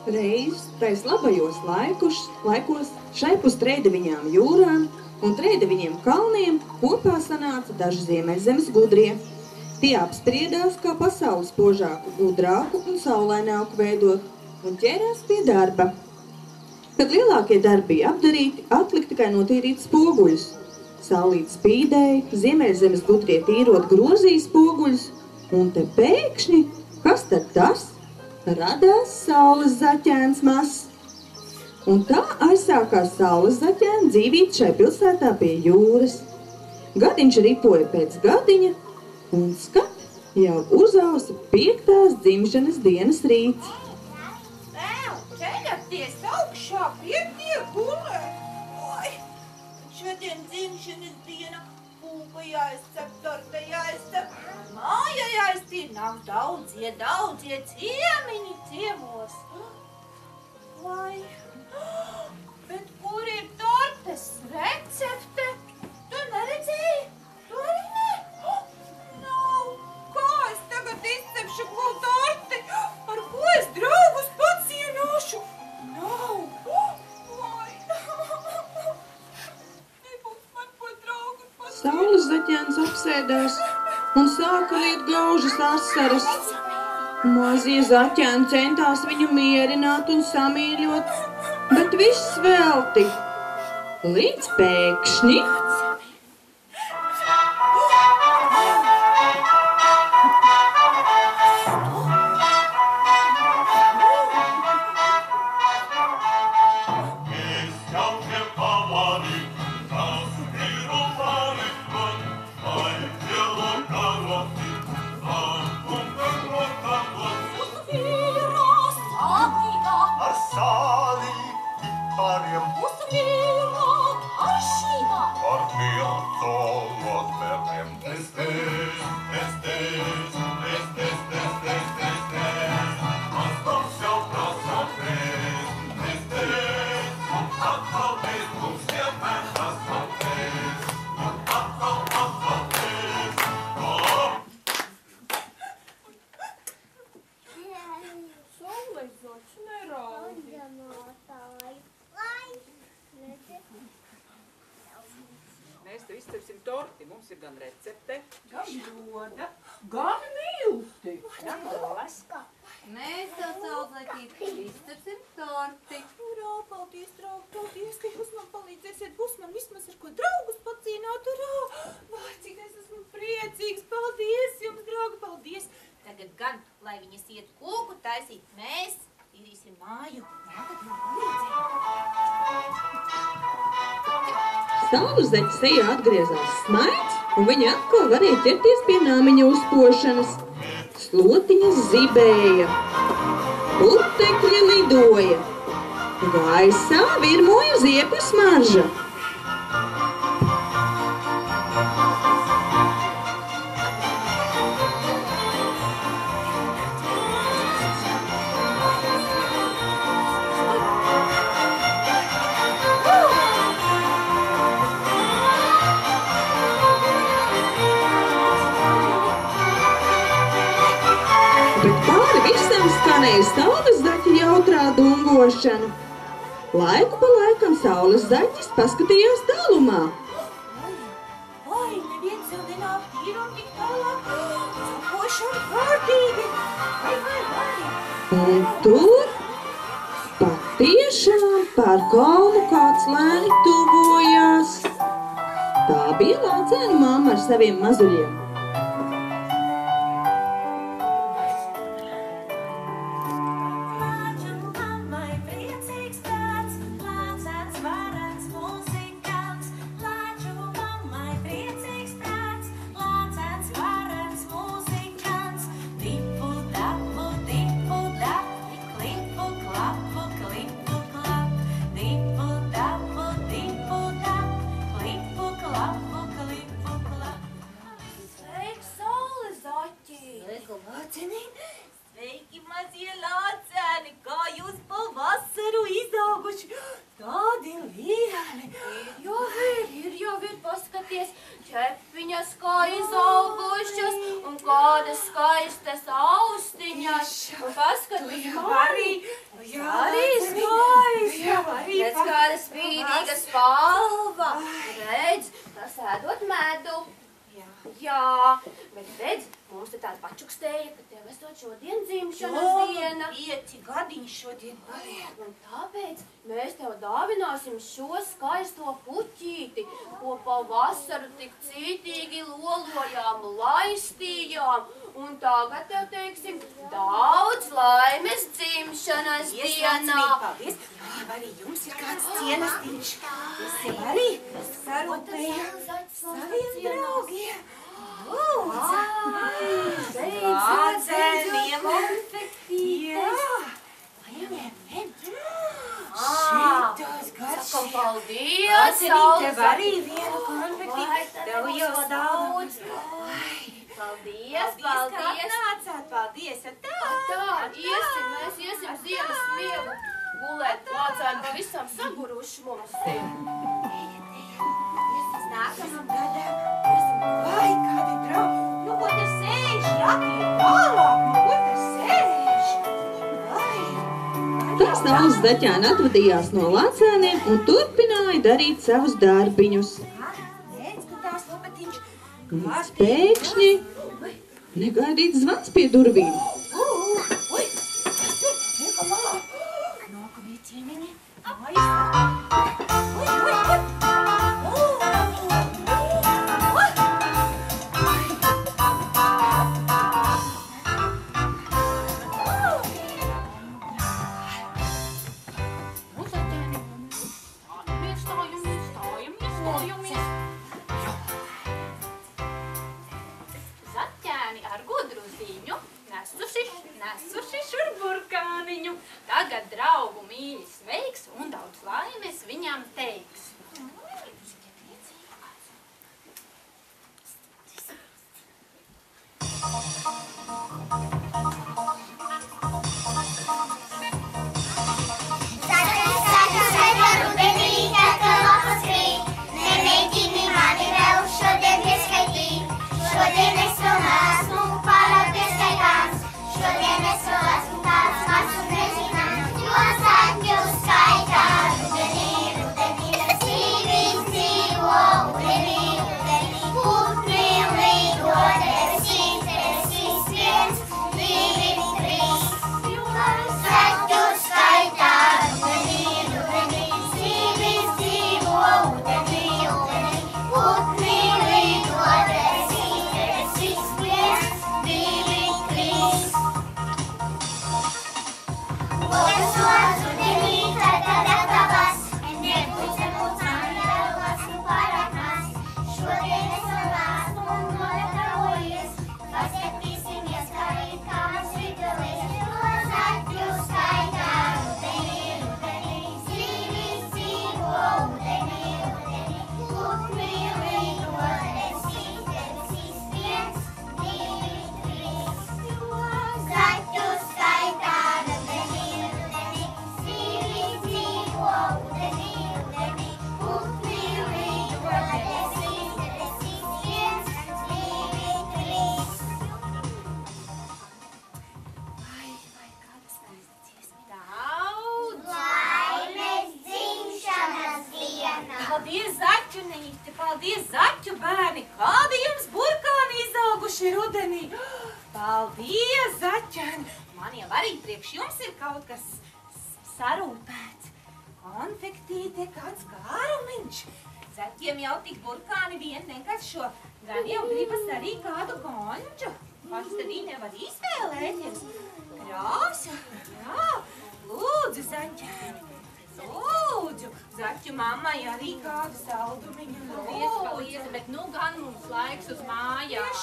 Reiz tais labajos laikos šaipus Treideviņām jūrām un Treideviņiem kalniem kopā sanāca daži Ziemeļzemes gudrie. Tie apspriedās, kā pasauli spožāku, gudrāku un saulaināku veidot un ķērās pie darba. Kad lielākie darbi bija apdarīti, atlika tikai notīrīt spoguļus. Saulīt spīdēja, Ziemeļzemes gudrie tīrot grozīja spoguļus, un te pēkšņi, kas tad tas? Radās saules zaķēns mazs. Un tā aizsākās saules zaķēna dzīvīt šai pilsētā pie jūras. Gadiņš ripoja pēc gadiņa, un skat, jau uzausa 5. dzimšanas dienas rīts. Ceļaties augšā, piektie gulēt! Oi, šodien dzimšanas diena, pulka jāizcep, torte jāizcep, māja jāiztīr, nāk daudzie ciemiņi ciemos. Vai, bet kur ir tortes recepte? Tu neredzēji? Tu arī ne? Nav, kā es tagad izcepšu ko torti? Ar ko es draugus pacienošu? Nav, vai, nebūs man ko draugus pacienošu. Saules zaķēns apsēdās un sāka liet gaužas asaras. Mazie zaķēni centās viņu mierināt un samīļot, bet viss velti. Līdz pēkšņi Mēs tev izcepsim torti. Mums ir gan recepte, gan ļoda, gan milti. gan olas. Mēs tev saulzaķīt izcepsim torti. Urā, paldies, draugi, paldies, ka jūs man palīdzēsiet. Būs man vismaz ar ko draugus pacīnāt. Urā, vai, cik es esmu priecīgs. Paldies jums, draugi, paldies. Tagad gan, lai viņas iet kūku taisīt, mēs tīrīsim māju. Nākat man palīdzēt. saules zaķa sejā atgriezās smaids, un viņa atkal varēja ķerties pie nāmiņa uzpošanas. Slotiņas zibēja, putekļi lidoja, gaisā virmoja ziepju smarža. Bet pāri visam skanēja saules zaķa jautrā dungošana. Laiku pa laikam saules zaķis paskatījās tālumā. Vai, neviens jau nenāk tīri un tik tālāk. Sakošana kārtīgi. Vai. Un tur patiešām pār kalnu kāds lēni tuvojās. Tā bija Lācēna mamma ar saviem mazuļiem. arī. Jā, Arī skaisti. Jā, arī. Redz, kāda spīdīga spalva. Redz, tas ēdot medu. Jā, bet redz, mums te tāda pačukstēja, ka tev esot šodien dzimšanas diena. 5 gadiņi šodien paliek. Un tāpēc mēs tev dāvināsim šo skaisto puķīti, ko pavasaru tik cītīgi lolojām, laistījām. Un tagad tev teiksim daudz laimes dzimšanas dienā. Paldies. Jā, arī jums ir kāds cienestiņš. Es jau arī sarūpēju saviem draugiem. Vāceniem konfektītes. Šitos garšiem. Sakam paldies, Vācenīt tev arī vienu konfektīti. Tev jau daudz. Paldies, Ka paldies. atnācāt. Paldies. Tā, mēs iesim ziemas miegu gulēt. Vācēni pavisam saguruši mums ir. Nākamam gadam. Vai, kādi draugi. Nu, ko te sēž? Jākie tālāk. Nu, ko te sēž? Vai. Tā saules zaķēna atvadījās no lācēniem un turpināja darīt savus darbiņus. Redz, ka tās lopatiņš. Pēkšņi negaidīts zvans pie durvīm. Ui, kas tur? Lieka malā. Nākamie ciemiņi. Aizsā. Ui. Zaķēni ar gudru ziņu nesuši šur burkāniņu. Tagad draugu mīļi sveiks un daudz laimes viņam teiks. Šodien es vēl neesmu pārāk pieskaitāms, šodien es vēl esmu tāds mazs un nezināms, jo zaķu skaitā rudenī zīvis dzīvo, rudenī putni lido, debesīs 1, 2, 3. Zaķu skaitā rudenī zīvis dzīvo, rudenī putni lido, Paldies, zaķunīte, paldies, zaķu bērni. Kādi jums burkāni izauguši rudenī? Paldies, zaķēni. Man jau arī priekš jums ir kaut kas sarūpēts. Konfektīte, kāds kārumiņš. Zaķiem jau tik burkāni vien nekašo. Gan jau gribas arī kādu konģu. Pats tad viņi nevar izvēlēties. Krāsu, jā, lūdzu, zaķēni. Lūdzu, zaķu mammai arī kādu saldumiņu. Paldies, bet nu gan mums laiks uz mājām.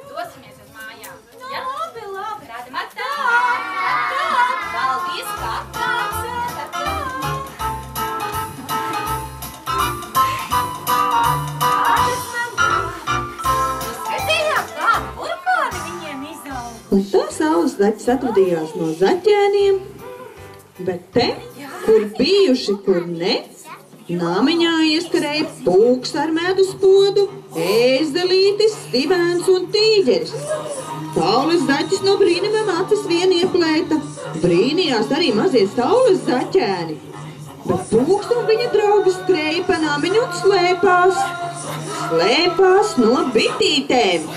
Dosimies uz mājām. Jā, labi. Rādam atā! Paldies, ka atnācāt! Kādas man grāmatas? Skatījāt, kādu burkāni viņiem izauga? Un tā saules zaķis atvadījās no zaķēniem, bet te, kur bijuši, kur ne, Namiņā ieskarēja pūks ar medus podu, ēzelītis, stivens un tīģeris. Saules zaķis no brīnumam acis vien ieplēta. Brīnījās arī mazie saules zaķēni. Bet pūks un viņa draugi skrēja pa namiņu un slēpās. Slēpās no bitītēm.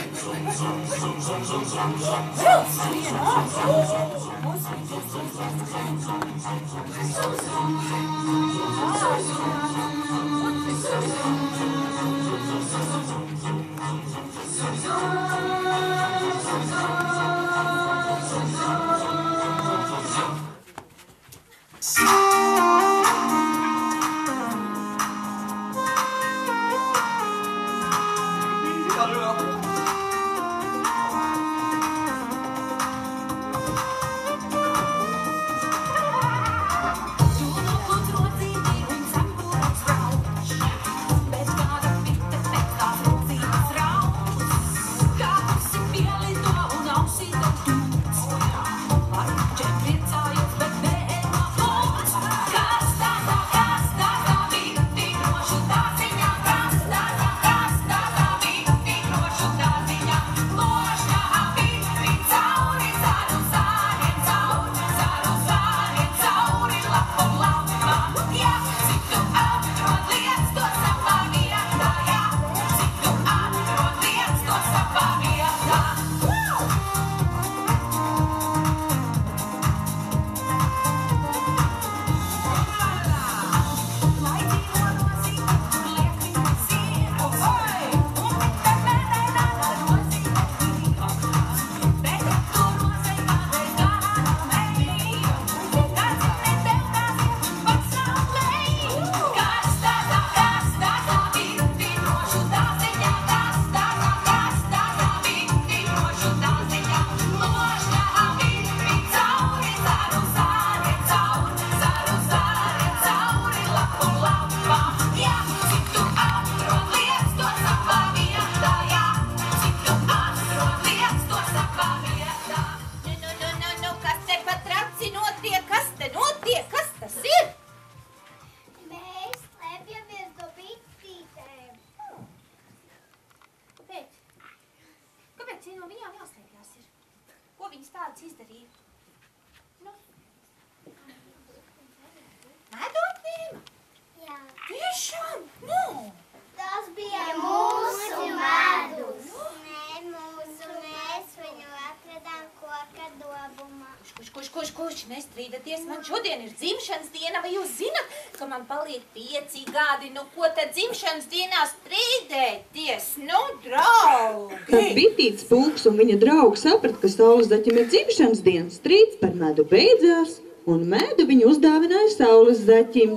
Nestrīdaties, man šodien ir dzimšanas diena, vai jūs zinat, ka man paliek 5 gadi, nu ko tad dzimšanas dienā strīdēties, nu, draugi? Kad bitīts pūks un viņa draugi saprata, ka saules zaķim ir dzimšanas diena, strīds par medu beidzās, un medu viņu uzdāvināja saules zaķim.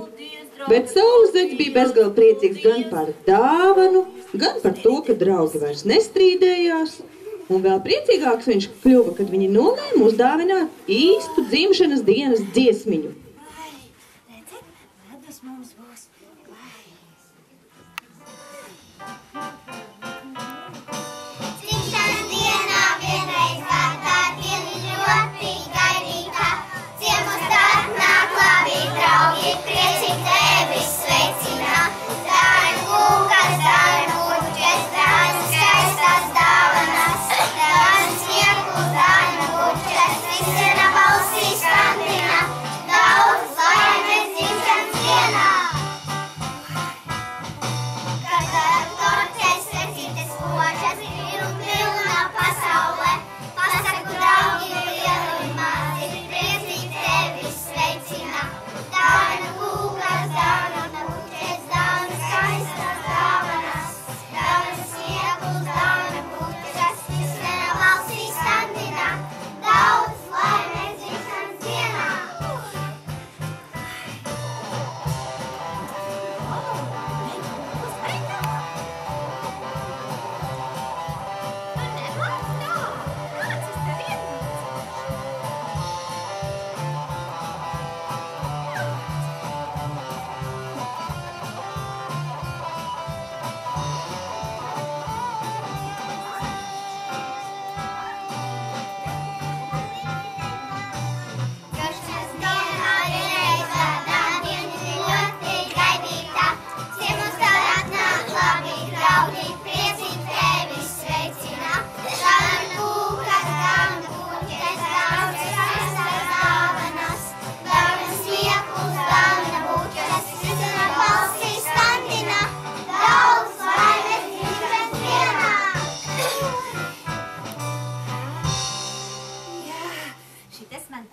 Bet saules zaķis bija bezgalīgi priecīgs gan par dāvanu, gan par to, ka draugi vairs nestrīdējās. Un vēl priecīgāks viņš kļuva, kad viņi nolēma uzdāvināt īstu dzimšanas dienas dziesmiņu. Redzat, medus mums būs. Dzimšanas dienā vienreiz gadā diena ļoti gaidītā. Ciemos tāt nāk labi draugi, priecīgi tevi sveicina. Dāļu kūkas, dāļu puķes, dāļu skaistās dāvanas. Dāļu sniegus, dāļu puķes, visena balsīs kantina. Daudz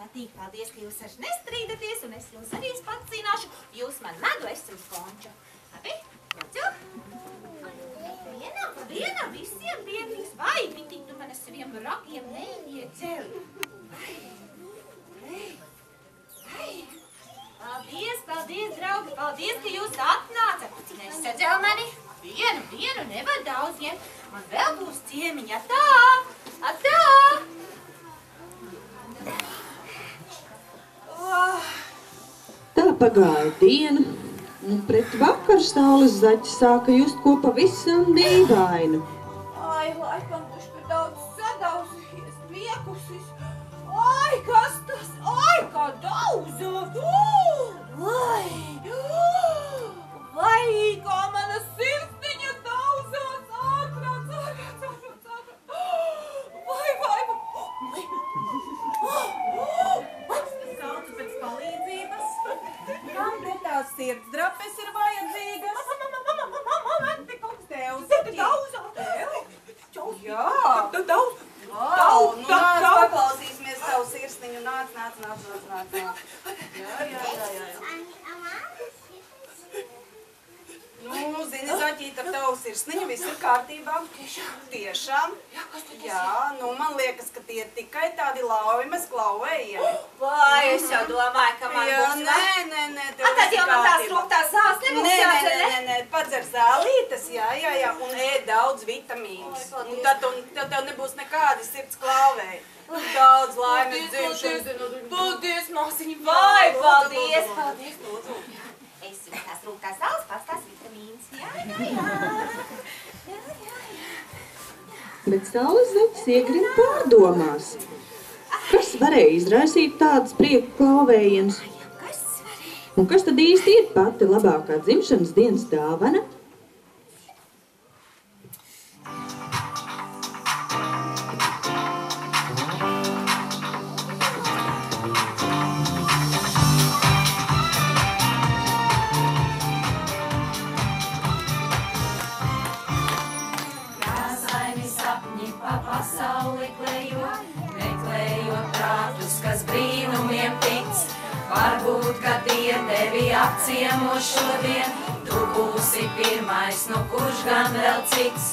patīk. Paldies, ka jūs vairs nestrīdaties, un es jūs arī pancināšu. Jūs man medu, es jums konču. Labi? Lūdzu? Vienam, visiem biedrīs. Vai, bitī, tu man ar saviem ragiem neiedzeli. Paldies, draugi, paldies, ka jūs atnācat. Nesadzēl mani. Vienu, nevar daudz ņemt. Man vēl būs ciemiņa. Atā! Tā pagāja diena, un pret vakaru saules zaķi sāka just ko pavisam dīvainu. Ai, laikam taču tur daudz sadausies, piekusis. Ai, kas tas? Ai, kā daudzot! Vai, kā mana sirsniņa daudzot! Ātrāk! Vai! Saucu pēc palīdzības. Kam te tās sirdsdrapes ir vajadzīgas? Tev. Daudzot! Jā. Daudz! Nu nāc, paklausīsimies tavu sirsniņu. Nāc. Jā. Nu, zini, Zaķīt, ar tavu sirsniņu viss ir kārtībā. Tiešām? Jā, nu man liekas, ka tie ir tikai tādi lauvimes klauvējieni. Vai, es jau domāju, ka man būs Nē, Tad jau man tās rūktās zāles nebūs jācer, Nē, padzer zālītes, jā, un ēd daudz vitamīnus. Un tad tev nebūs nekādi sirds klauvēji. Daudz laimes dzimšanas. Paldies, māsiņi, vai, paldies. Es jums tās rūktās zāles, pats tās vitamīnas. Jā. Bet saules zaķis iegrib pārdomās. Kas varēja izraisīt tādas prieku klauvējienus? Un kas tad īsti ir pati labākā dzimšanas dienas dāvana? Krāsaini sapņi pa pasauli klejo, meklējot prātus, kas brīnumiem tic. Varbūt, ka tie tevi apciemo šodien, tu būsi pirmais, nu kurš gan vēl cits.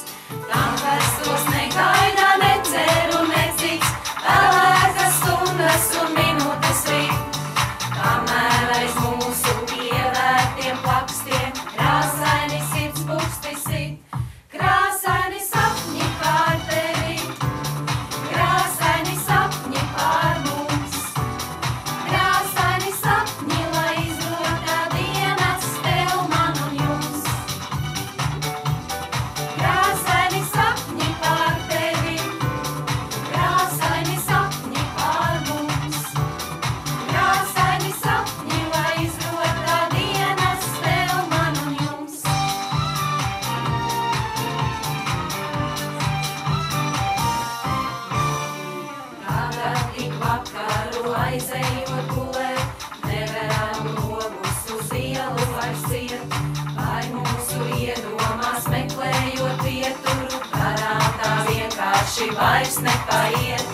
Tam, kas tos negaida, necer un necits, vēlēkas stundas un minūtes rīt. Kamēr aiz mūsu pievērtiem plakstiem, krāsaini sirds puksti sit. Krāsaini sapņi pār tevi, krāsaini sapņi pār mums. Krāsaini sapņi, lai izrotā dienas tev, man un jums. Krāsaini sapņi pār tevi, krāsaini sapņi pār mums. Krāsaini sapņi, lai izrotā dienas tev, man un jums. Tagad tik vakaru aizejot gulēt, nevaram logus uz ielu vairs iet. Vai mūsu iedomās meklējot ieturu, garām tā vienkārši vairs nepaiet.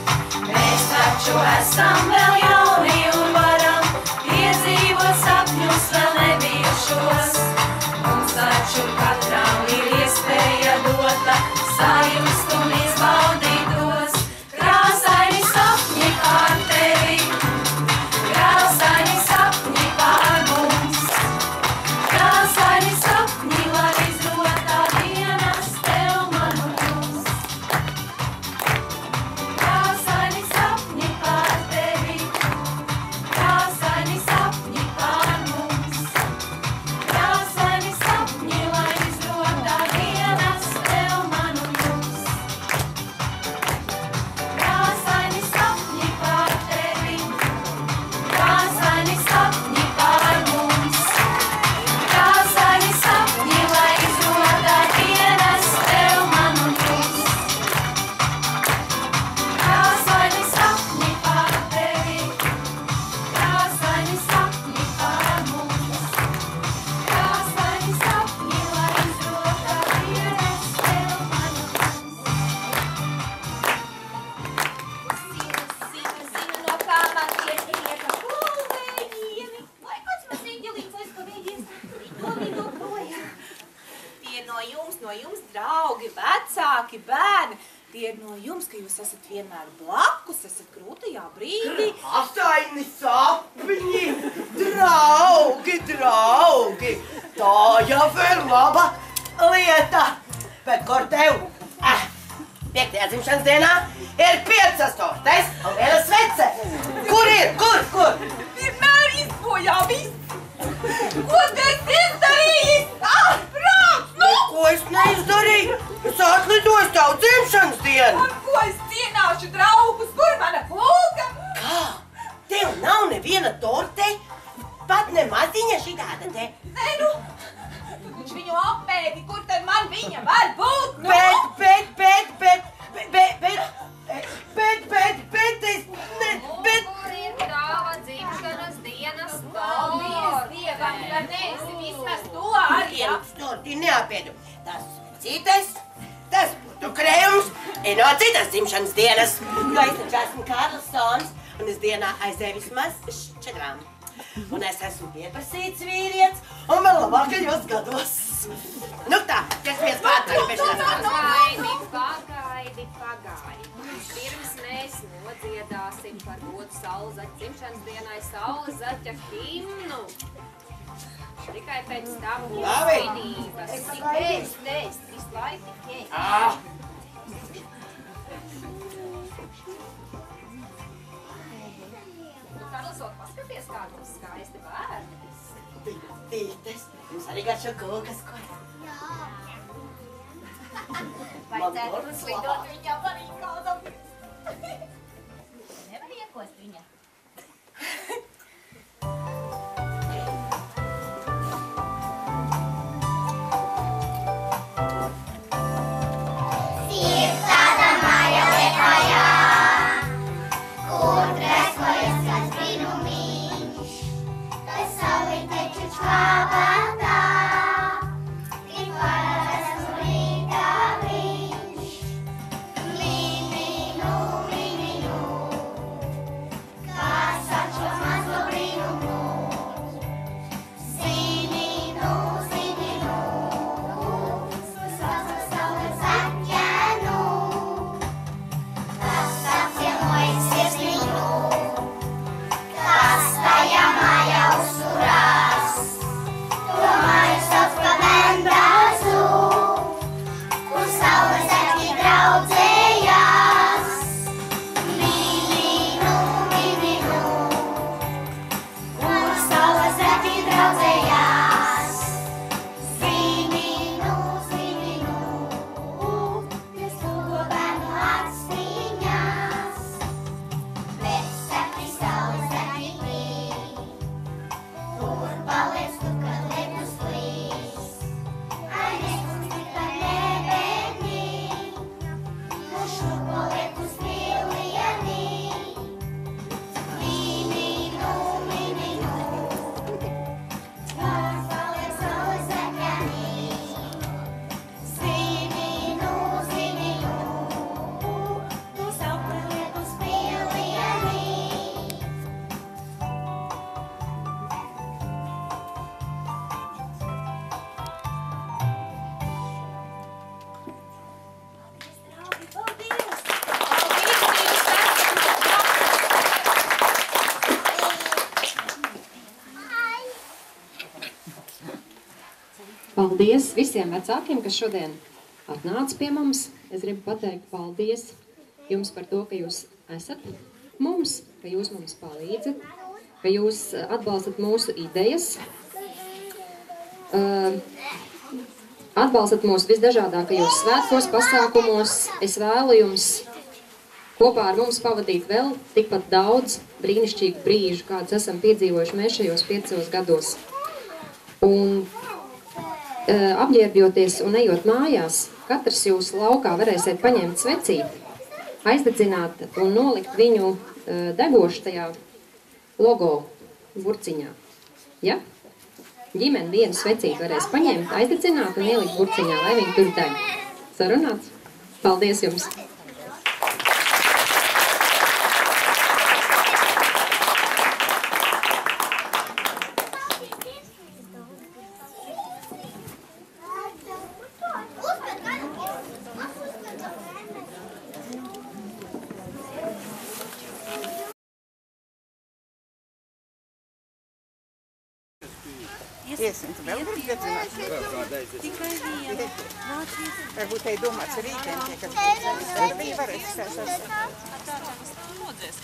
Mēs taču esam vēl jauni un varam piedzīvot sapņus vēl nebijušos. Mums taču katram ir iespēja dota sajust un izbaudīt tos. Krāsaini sapņi pār tevi, krāsaini sapņi pār mums. Krāsaini sapņi, lai izrotā dienas tev, man un jums. Krāsaini sapņi pār tevi, jauki bērni. Tie ir no jums, ka jūs esat vienmēr blakus, esat grūtajā brīdī. Krāsaini sapņi, draugi, tā jau ir laba lieta. Bet kur tev? 5. dzimšanas dienā ir 5 tortes un 1 svece. Kur ir? Kur? Vienmēr izbojā viss. Ko tu esi izdarījis? Prāts, nu! Ko es neizdarīju? Es atlidoju tavu dzimšanas dienu. Ar ko es cienāšu draugus? Kur mana pulka? Kā? Tev nav neviena torte? Pat ne maziņa šitāda te? Nē, nu, tu taču viņu apēdi, kur tad man viņa var būt, nu? Bet, Kur ir tava dzimšanas dienas torte? Dievam, ka neesi vismaz to arī. Vienas torti neapēdu. Tas citas, tas būtu krējums no citas dzimšanas dienas. Jo es taču esmu Karlsons, un es dienā aizēju vismaz 4. Un es esmu pieprasīts vīrietis, un vēl labākajos gados. Nu tā, ķersimies klāt, tagad pēšanās. Pagaidi. Pirms mēs nodziedāsim par godu Saulzaķa dzimšanas dienai Saulzaķa himnu. Tikai pēc tam būs svinības. Es visu laiku tikai. Karlsot, paskaties, kā mums skaisti bērni. Tītes, jums arī garšo kokas, ko? Vajadzētu slidot viņam arī kādam. Nevar iekost viņa. Tāda māja liepājā, kur dreskojas kāds brīnumiņš, kas sauli teču čvābatā, tik varas un rītā viņš. Mīminu, kas atšo mazo brīnumu, zininu, kas mazo saules atķēnu. Kas apciemojas sirsniņu, kas tajā mājā uzturās, to māju sauc par Mendazu, kur saules zaķi draudzējās. Mīminu, kur saules zaķi draudzējās. Zininu, kas lūgo bērnu acīņās. Bet sapņi saules zaķi plīk, kur paliec tu, kad lietus plīs. Ai, nesums tikai nebēdni, nu šurpo lietus pilienī. Mīminu, kas paliec saules zaķenī. Zininu, tu saukli lietus pilienī. Paldies visiem vecākiem, kas šodien atnāca pie mums. Es gribu pateikt paldies jums par to, ka jūs esat mums, ka jūs mums palīdzat, ka jūs atbalstat mūsu idejas, atbalstat mūs visdažādākajos svētkos, pasākumos. Es vēlu jums kopā ar mums pavadīt vēl tikpat daudz brīnišķīgu brīžu, kādus esam piedzīvojuši mēs šajos 5 gados. Un apģērbjoties un ejot mājās, katrs jūs laukā varēsiet paņemt svecīti, aizdedzināt un nolikt viņu degošu tajā logo burciņā. Ja? Ģimene vienu svecīti varēs paņemt, aizdedzināt un ielikt burciņā, lai viņi tur deg. Sarunāts? Paldies jums! Iesim, tu vēl gribi piedzināt? Tikai vienu. Varbūt te domāts rītdien, tie, kas piedzinās. Tad viņi varēs sasast. Tā, tas nodzēs.